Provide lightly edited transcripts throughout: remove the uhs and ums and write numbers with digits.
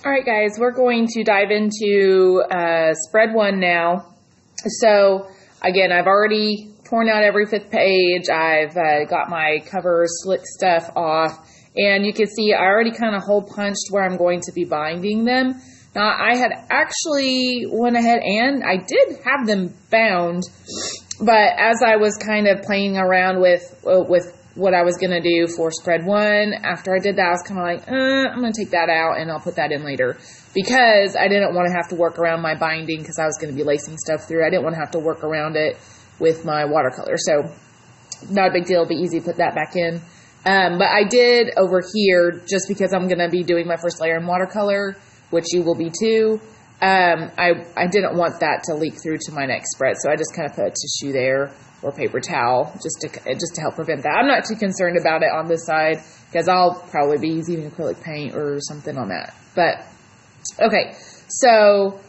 All right, guys, we're going to dive into spread one now. So, again, I've already torn out every 5th page. I've got my cover slick stuff off. And you can see I already kind of hole punched where I'm going to be binding them. Now, I had actually went ahead and I did have them bound. But as I was kind of playing around with what I was going to do for spread one, after I did that, I was kind of like, I'm going to take that out and I'll put that in later. Because I didn't want to have to work around my binding because I was going to be lacing stuff through. I didn't want to have to work around it with my watercolor. So, not a big deal. It'll be easy to put that back in. But I did over here, just because I'm going to be doing my first layer in watercolor, which you will be too. I didn't want that to leak through to my next spread. So I just kind of put a tissue there or paper towel just to help prevent that. I'm not too concerned about it on this side because I'll probably be using acrylic paint or something on that. But, okay. So,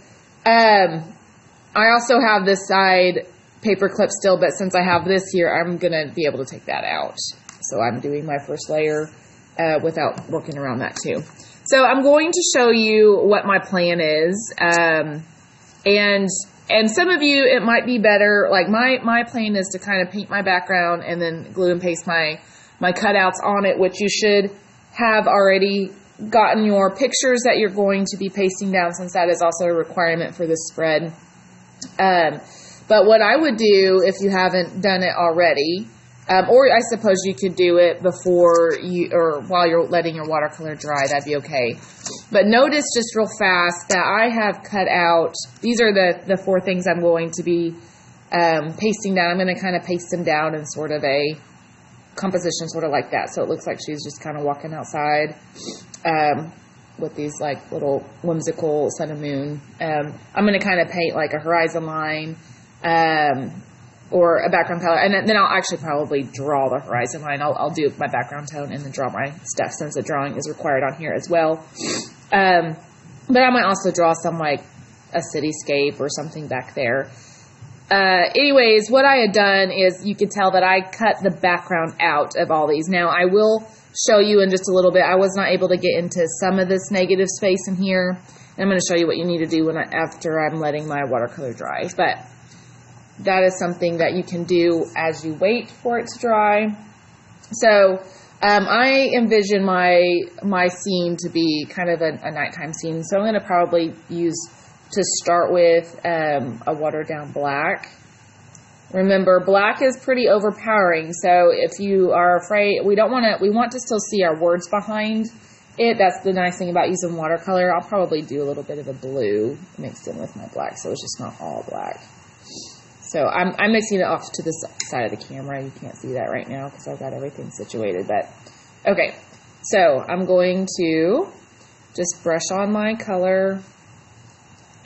I also have this side paper clip still, but since I have this here, I'm going to be able to take that out. So I'm doing my first layer without working around that too. So I'm going to show you what my plan is. And some of you, it might be better, like my plan is to kind of paint my background and then glue and paste my cutouts on it, which you should have already gotten your pictures that you're going to be pasting down, since that is also a requirement for this spread. But what I would do if you haven't done it already, or I suppose you could do it before you, or while you're letting your watercolor dry, that'd be okay. But notice just real fast that I have cut out, these are the 4 things I'm going to be pasting down. I'm going to kind of paste them down in sort of a composition sort of like that. So it looks like she's just kind of walking outside with these like little whimsical sun and moon. I'm going to kind of paint like a horizon line, or a background color, and then I'll actually probably draw the horizon line. I'll do my background tone and then draw my stuff, since the drawing is required on here as well. But I might also draw some like a cityscape or something back there. Anyways, what I had done is, you could tell that I cut the background out of all these. Now I will show you in just a little bit. I was not able to get into some of this negative space in here, and I'm going to show you what you need to do after I'm letting my watercolor dry. But that is something that you can do as you wait for it to dry. So I envision my scene to be kind of a nighttime scene. So I'm going to probably use, to start with, a watered down black. Remember, black is pretty overpowering. So if you are afraid, we want to still see our words behind it. That's the nice thing about using watercolor. I'll probably do a little bit of a blue mixed in with my black, so it's just not all black. So I'm mixing it off to the side of the camera. You can't see that right now because I've got everything situated. But okay, so I'm going to just brush on my color.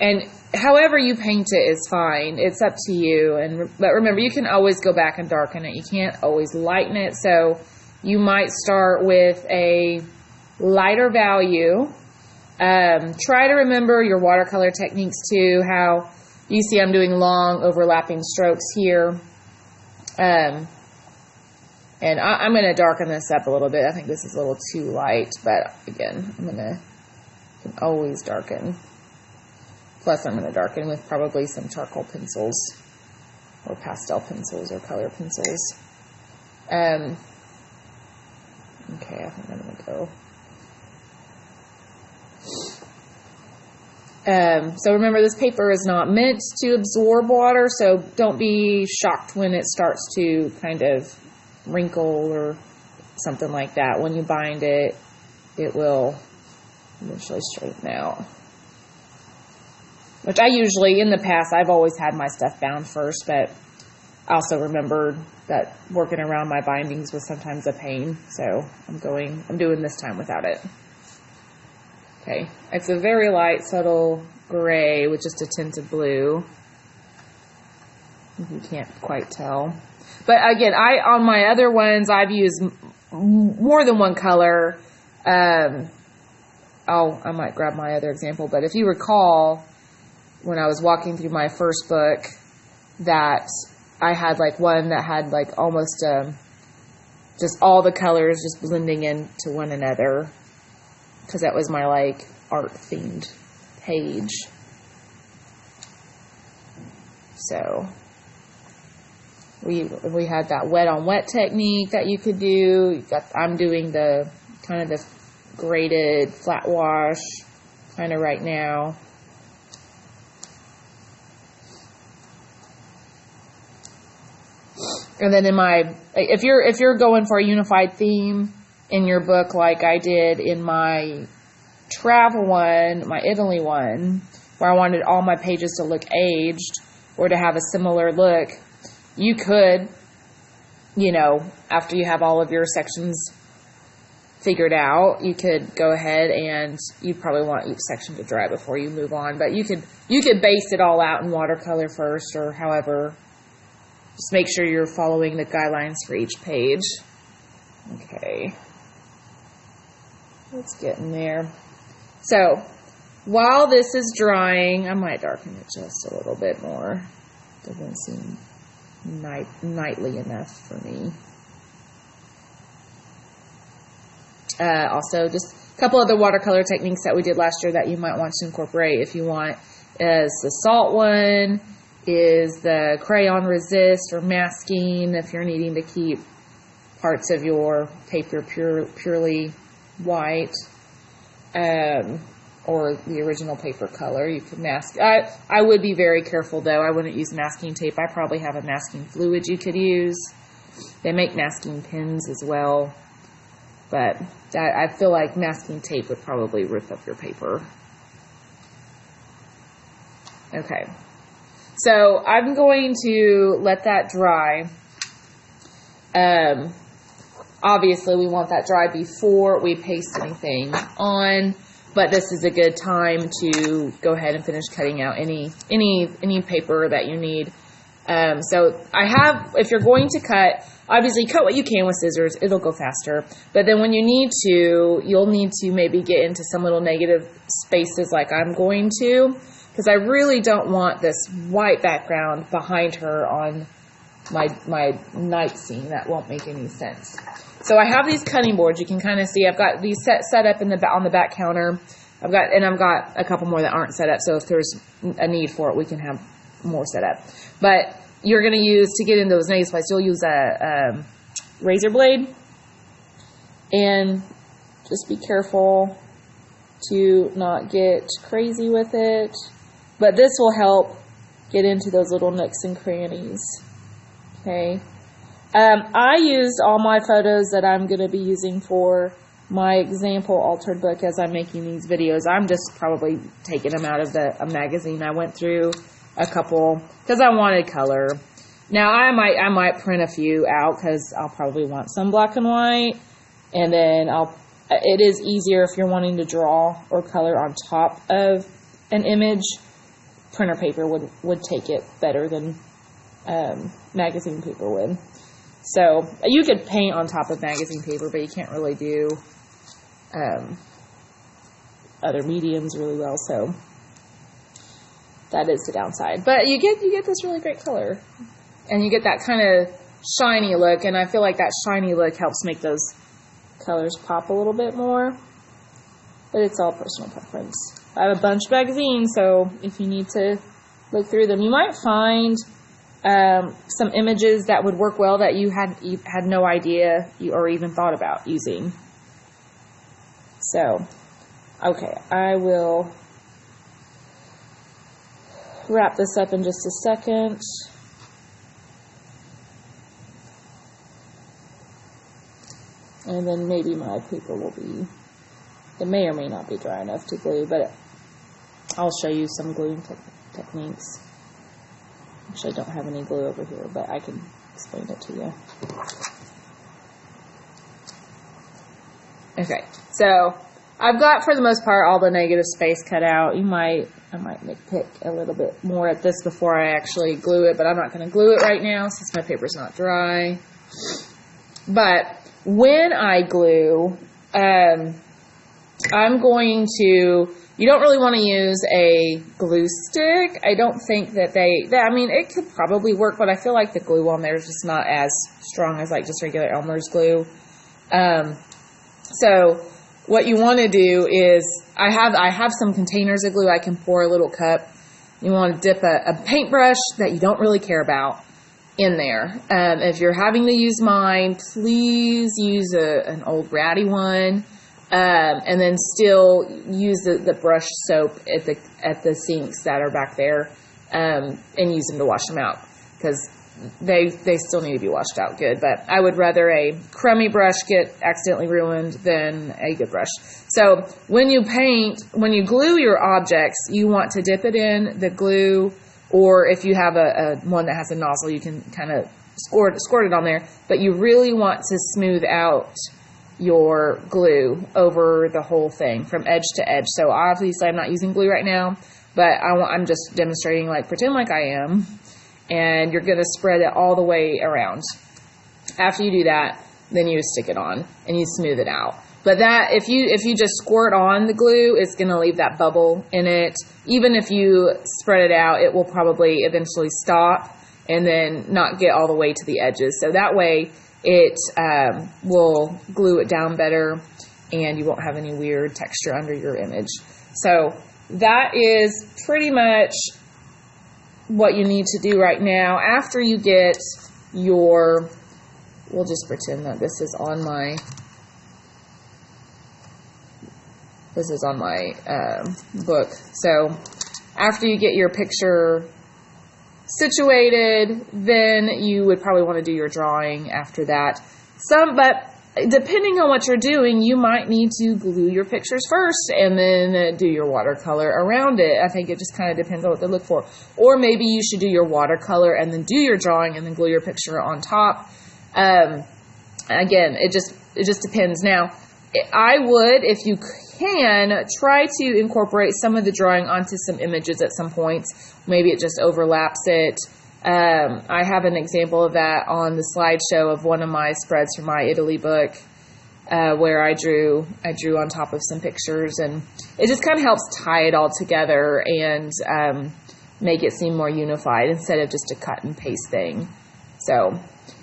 And however you paint it is fine. It's up to you. But remember, you can always go back and darken it. You can't always lighten it. So you might start with a lighter value. Try to remember your watercolor techniques too, how you see I'm doing long overlapping strokes here. And I'm going to darken this up a little bit. I think this is a little too light, but again, I can always darken. Plus I'm going to darken with probably some charcoal pencils or pastel pencils or color pencils. Okay, I think I'm going to go. So remember, this paper is not meant to absorb water, so don't be shocked when it starts to kind of wrinkle or something like that. When you bind it, it will eventually straighten out. Which I usually, in the past, I've always had my stuff bound first, but I also remembered that working around my bindings was sometimes a pain, so I'm doing this time without it. Okay, it's a very light, subtle gray with just a tint of blue. You can't quite tell. But again, on my other ones, I've used more than one color. I might grab my other example, but if you recall, when I was walking through my first book, that I had like one that had like almost just all the colors just blending into one another. because that was my like art themed page. So we had that wet on wet technique that you could do. I'm doing the kind of the graded flat wash kind of right now. And then if you're going for a unified theme in your book, like I did in my travel one, my Italy one, where I wanted all my pages to look aged or to have a similar look, you could, you know, after you have all of your sections figured out, you could go ahead and you'd probably want each section to dry before you move on. But you could base it all out in watercolor first, or however. Just make sure you're following the guidelines for each page. Okay. Let's get in there. So, while this is drying, I might darken it just a little bit more. Doesn't seem nightly enough for me. Also, just a couple of the watercolor techniques that we did last year that you might want to incorporate if you want is the salt one, is the crayon resist or masking if you're needing to keep parts of your paper purely white, or the original paper color. You could mask. I would be very careful though. I wouldn't use masking tape. I probably have a masking fluid you could use. They make masking pins as well, but I feel like masking tape would probably rip up your paper. Okay. So I'm going to let that dry. Obviously we want that dry before we paste anything on, but this is a good time to go ahead and finish cutting out any paper that you need. So if you're going to cut, obviously cut what you can with scissors, it'll go faster. But then when you need to, you'll need to maybe get into some little negative spaces like I'm going to, because I really don't want this white background behind her on my night scene. That won't make any sense. So I have these cutting boards. You can kind of see I've got these set up on the back counter. I've got a couple more that aren't set up. So if there's a need for it, we can have more set up. But you're going to use, to get in those negative spots, you'll use a razor blade, and just be careful to not get crazy with it. But this will help get into those little nooks and crannies. Okay. I used all my photos that I'm going to be using for my example altered book as I'm making these videos. I'm just probably taking them out of a magazine. I went through a couple because I wanted color. Now I might print a few out because I'll probably want some black and white, and then it is easier if you're wanting to draw or color on top of an image. Printer paper would take it better than magazine paper would. So you could paint on top of magazine paper, but you can't really do other mediums really well. So that is the downside. But you get this really great color, and you get that kind of shiny look. And I feel like that shiny look helps make those colors pop a little bit more. But it's all personal preference. I have a bunch of magazines, so if you need to look through them, you might find some images that would work well that you had no idea or even thought about using. So, okay, I will wrap this up in just a second. And then maybe my paper will be, it may or may not be dry enough to glue, but I'll show you some gluing techniques. Actually, I don't have any glue over here, but I can explain it to you. Okay, so I've got, for the most part, all the negative space cut out. I might pick a little bit more at this before I actually glue it, but I'm not going to glue it right now since my paper's not dry. But when I glue, I'm going to, you don't really want to use a glue stick. I don't think that I mean, it could probably work, but I feel like the glue on there is just not as strong as like just regular Elmer's glue. So what you want to do is, I have some containers of glue. I can pour a little cup. You want to dip a paintbrush that you don't really care about in there. If you're having to use mine, please use an old ratty one, and then still use the brush soap at the sinks that are back there, and use them to wash them out, because they still need to be washed out good. But I would rather a crummy brush get accidentally ruined than a good brush. So when you glue your objects, you want to dip it in the glue, or if you have a one that has a nozzle, you can kind of squirt it on there. But you really want to smooth out your glue over the whole thing from edge to edge. So obviously I'm not using glue right now, but I'm just demonstrating, like, pretend like I am. And you're going to spread it all the way around. After you do that, then you stick it on and you smooth it out. But that, if you just squirt on the glue, it's going to leave that bubble in it. Even if you spread it out, it will probably eventually stop and then not get all the way to the edges. So that way it will glue it down better, and you won't have any weird texture under your image. So that is pretty much what you need to do right now. After you get your, we'll just pretend that this is on my book. So after you get your picture situated, then you would probably want to do your drawing after that. But depending on what you're doing, you might need to glue your pictures first and then do your watercolor around it. I think it just kind of depends on what they look for. Or maybe you should do your watercolor and then do your drawing and then glue your picture on top. Again, it just depends. Now, I would, if you can, try to incorporate some of the drawing onto some images at some points. Maybe it just overlaps it. I have an example of that on the slideshow of one of my spreads from my Italy book, where I drew on top of some pictures, and it just kind of helps tie it all together and make it seem more unified instead of just a cut and paste thing. So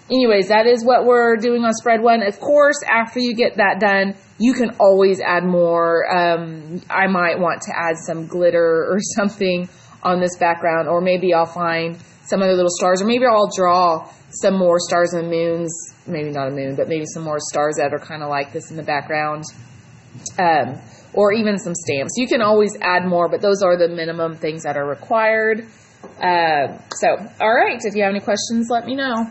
anyways, that is what we're doing on spread one. Of course, after you get that done, you can always add more. I might want to add some glitter or something on this background, or maybe I'll find some other little stars, or maybe I'll draw some more stars and moons, maybe not a moon, but maybe some more stars that are kind of like this in the background, or even some stamps. You can always add more, but those are the minimum things that are required. So, all right, if you have any questions, let me know.